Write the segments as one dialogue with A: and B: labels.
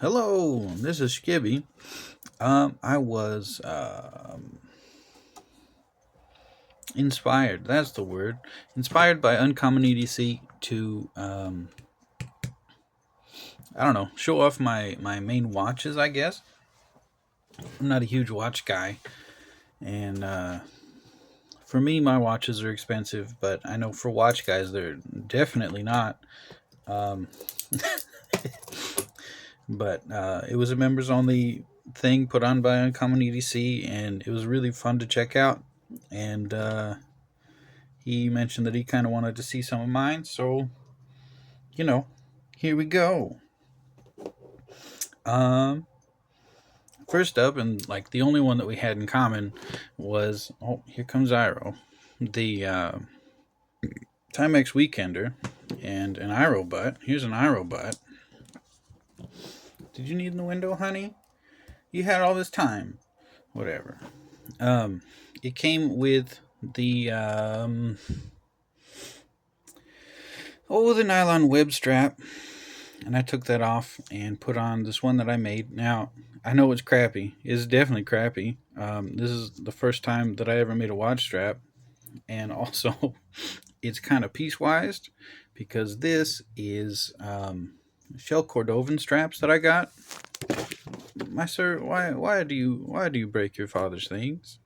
A: Hello, this is Skibby. I was inspired. That's the word. Inspired by Uncommon EDC to I don't know, show off my main watches. I guess I'm not a huge watch guy, and for me, my watches are expensive. But I know for watch guys, they're definitely not. Um, but it was a members only thing put on by Uncommon EDC, and it was really fun to check out. And he mentioned that he kind of wanted to see some of mine, so you know, here we go. Um, First up, and like the only one that we had in common was here comes Iro, the Timex Weekender, and an Iro butt. Here's an Iro butt. Did you need in the window, honey? You had all this time. Whatever. It came with the the nylon web strap, and I took that off and put on this one that I made. Now, I know it's crappy. It's definitely crappy. This is the first time that I ever made a watch strap, and also it's kind of piecewise because this is shell Cordovan straps that I got. My sir, why do you break your father's things?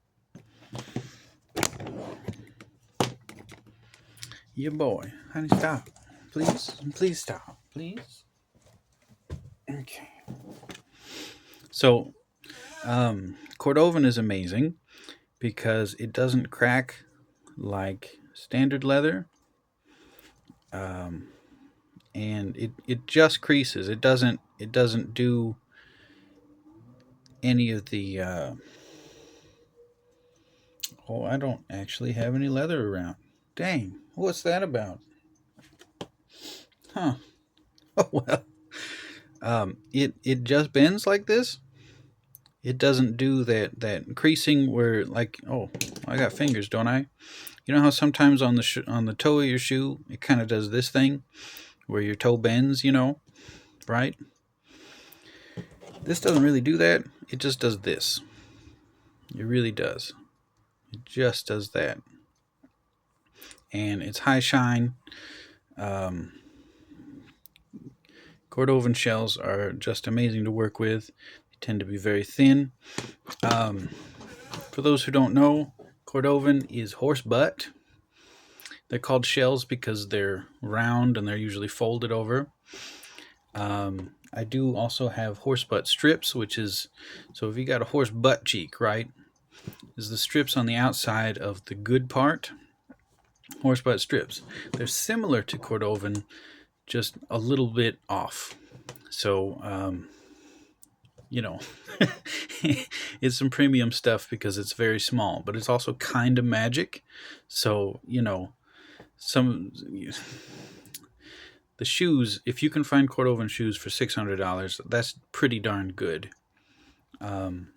A: Yeah, boy, honey, stop, please stop, please. Okay. So, Cordovan is amazing because it doesn't crack like standard leather, and it just creases. It doesn't do any of the. I don't actually have any leather around. Dang, what's that about? Huh? Oh well. It just bends like this. It doesn't do that creasing where like I got fingers, don't I? You know how sometimes on on the toe of your shoe it kind of does this thing where your toe bends, right? This doesn't really do that. It just does this. It really does. It just does that. And it's high shine. Cordovan shells are just amazing to work with. They tend to be very thin. For those who don't know, Cordovan is horse butt. They're called shells because they're round and they're usually folded over. I do also have horse butt strips, which is, so if you got a horse butt cheek, right, is the strips on the outside of the good part. Horse butt strips. They're similar to Cordovan, just a little bit off. So, it's some premium stuff because it's very small, but it's also kind of magic. So, some the shoes, if you can find Cordovan shoes for $600, that's pretty darn good. And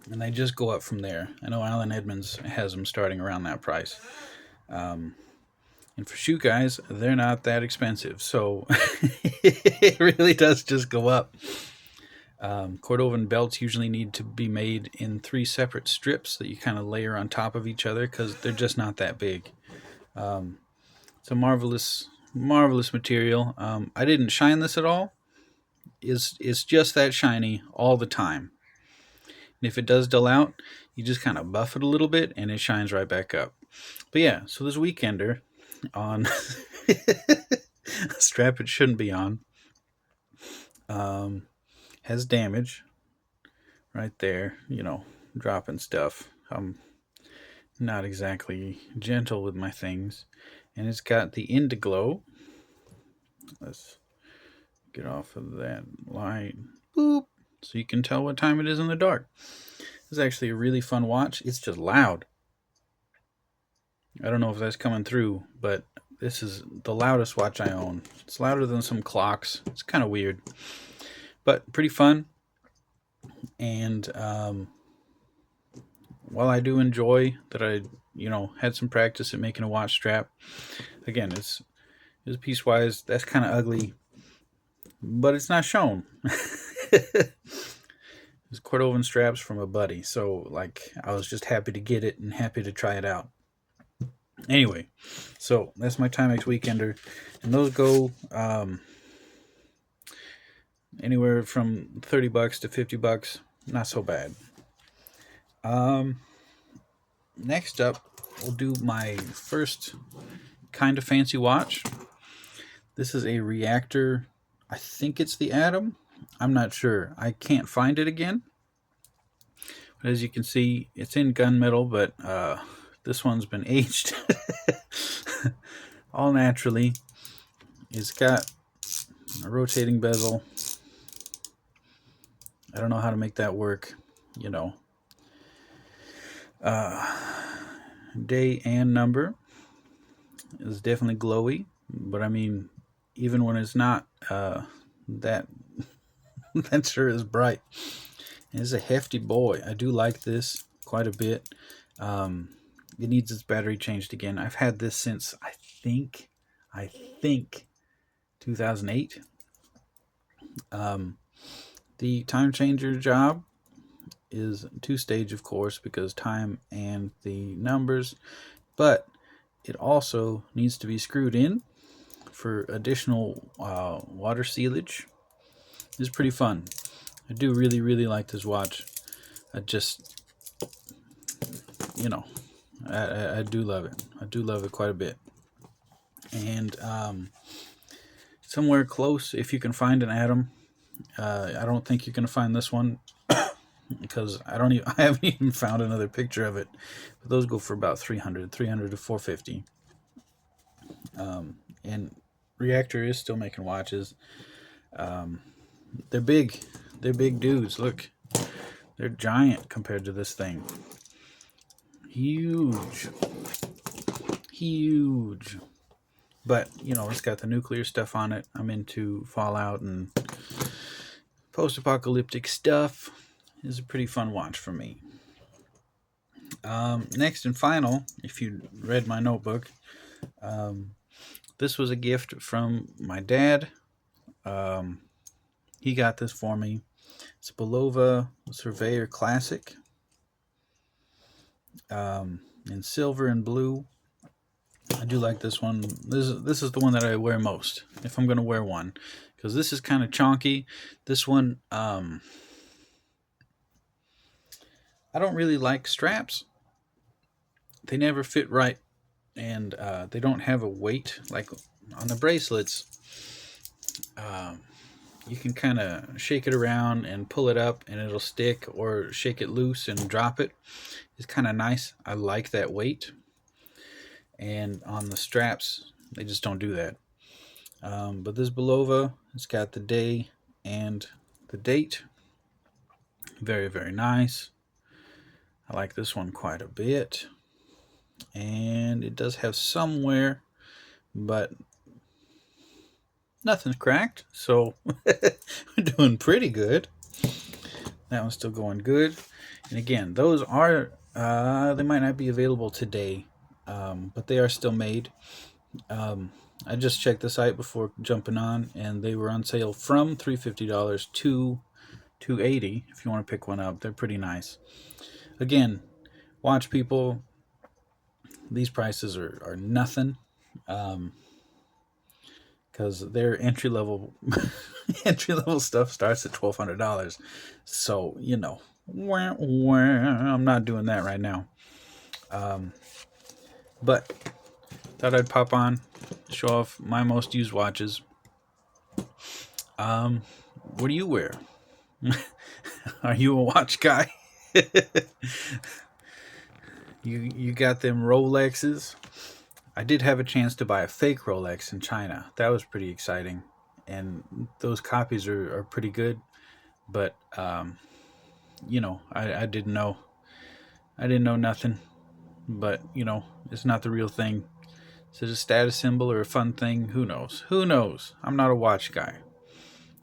A: they just go up from there. I know Allen Edmonds has them starting around that price. And for shoe guys, they're not that expensive. So it really does just go up. Cordovan belts usually need to be made in 3 separate strips that you kind of layer on top of each other because they're just not that big. It's a marvelous material. I didn't shine this at all. It's just that shiny all the time. And if it does dull out, you just kind of buff it a little bit and it shines right back up. But yeah, so this Weekender on a strap it shouldn't be on has damage right there, dropping stuff. I'm not exactly gentle with my things. And it's got the Indiglo. Let's get off of that light. Boop. So you can tell what time it is in the dark. This is actually a really fun watch. It's just loud. I don't know if that's coming through, but this is the loudest watch I own. It's louder than some clocks. It's kind of weird, but pretty fun. And while I do enjoy that I, had some practice at making a watch strap, again, it's piecewise. That's kind of ugly, but it's not shown. It's Cordovin straps from a buddy, so like I was just happy to get it and happy to try it out. Anyway, so that's my Timex Weekender, and those go anywhere from $30 to $50. Not so bad. Next up, we'll do my first kind of fancy watch. This is a Reactor. I think it's the Atom. I'm not sure. I can't find it again. But as you can see, it's in gunmetal, but this one's been aged all naturally. It's got a rotating bezel. I don't know how to make that work, you know. Day and number is definitely glowy, but I mean, even when it's not that that sure is bright. It's a hefty boy. I do like this quite a bit. It needs its battery changed again. I've had this since I think 2008. The time changer job is two-stage, of course, because time and the numbers, but it also needs to be screwed in for additional water sealage. It's pretty fun. I do really like this watch. I just, you know, I do love it. I do love it quite a bit. And somewhere close, if you can find an Atom, I don't think you're going to find this one because I haven't even found another picture of it. But those go for about 300 to 450. And Reactor is still making watches. They're big. They're big dudes. Look, they're giant compared to this thing. Huge. But, you know, it's got the nuclear stuff on it. I'm into Fallout and post-apocalyptic stuff. It's a pretty fun watch for me. Next and final, if you read my notebook, this was a gift from my dad. He got this for me. It's a Bulova Surveyor Classic in silver and blue. I do like this one. This is the one that I wear most if I'm going to wear one, because this is kind of chonky. This one, I don't really like straps. They never fit right, and they don't have a weight like on the bracelets. You can kind of shake it around and pull it up and it'll stick, or shake it loose and drop it. It's kind of nice. I like that weight. And on the straps, they just don't do that. But this Bulova, it's got the day and the date. Very nice. I like this one quite a bit. And it does have some wear, but nothing's cracked, so we're doing pretty good. That one's still going good. And again, those are they might not be available today, but they are still made. I just checked the site before jumping on, and they were on sale from $350 to $280 if you want to pick one up. They're pretty nice. Again, watch people, these prices are nothing. Because their entry level stuff starts at $1,200. So, you know, I'm not doing that right now. But thought I'd pop on, show off my most used watches. What do you wear? Are you a watch guy? You got them Rolexes? I did have a chance to buy a fake Rolex in China. That was pretty exciting. And those copies are pretty good. But, you know, I didn't know. I didn't know nothing. But, you know, it's not the real thing. Is it a status symbol or a fun thing? Who knows? Who knows? I'm not a watch guy.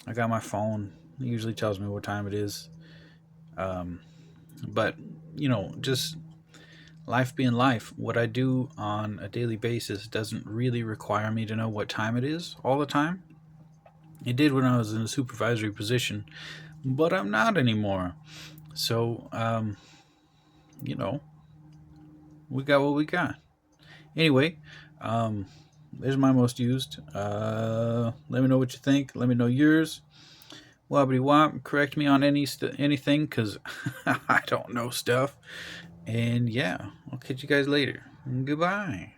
A: I got my phone. It usually tells me what time it is. But, you know, just life being life, what I do on a daily basis doesn't really require me to know what time it is all the time. It did when I was in a supervisory position, but I'm not anymore. So, you know, we got what we got. Anyway, um, there's my most used. Let me know what you think. Let me know yours. Wobbity wop. Correct me on anything, because I don't know stuff. And yeah, I'll catch you guys later. Goodbye.